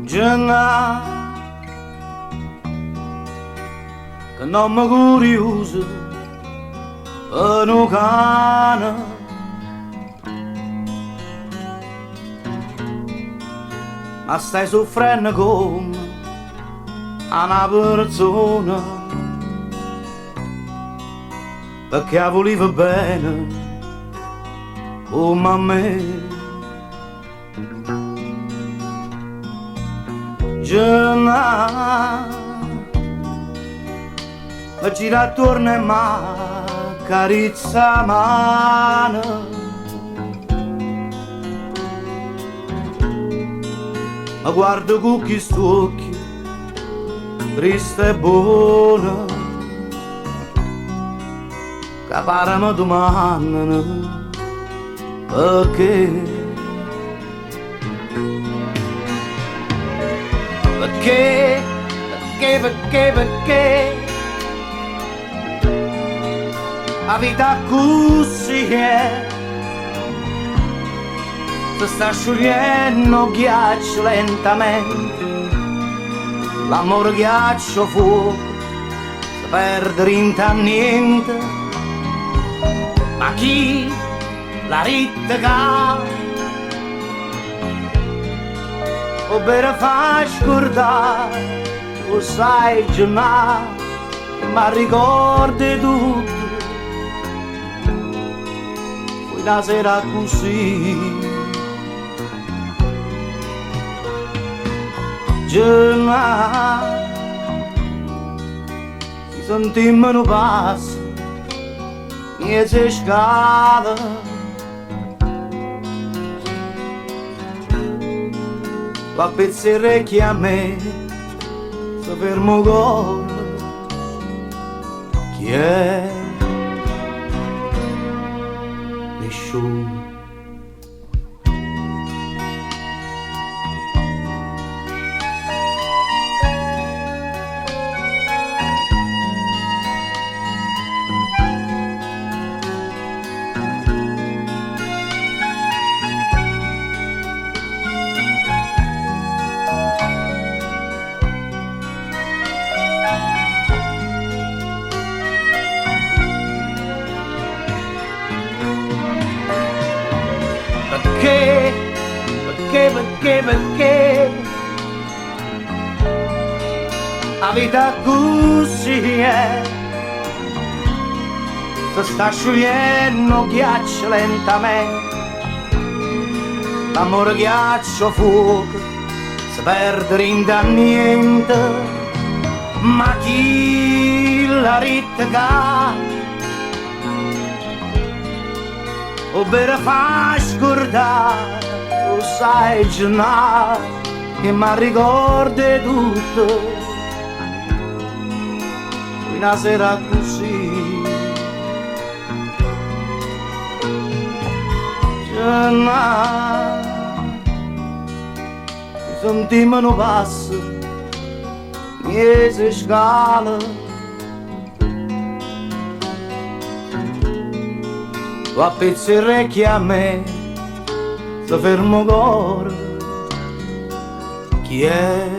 Gianna, che non mi curiosa per un cane, ma stai soffrendo come una persona, perché la voleva bene come a me. Gianna, mi gira attorno e mi carezza la mano, ma guardo con questi occhi triste e buona, che pare mi domandano perché. Perché la vita così è, si sta sciogliendo ghiaccio lentamente, l'amore ghiaccio fuoco, si perde in niente, ma chi la ritta o per far scordare, lo sai giornale, ma ricordi tutto, poi la sera così. Giornale, si sentimmo passo, mi si scala, va a pezzere chi a me, se fermo gol, chi è? Nessuno. Perché la vita così è, si sta sciogliendo ghiaccio lentamente, l'amore ghiaccio fuoco, si perde in niente, ma chi la ritta o per fa scordare, lo sai giornale che mi ricordi tutto, una sera così. Giornale, mi sentimmo passo, mi si scala, va a pezzere chi a me, se fermo cuore, chi è?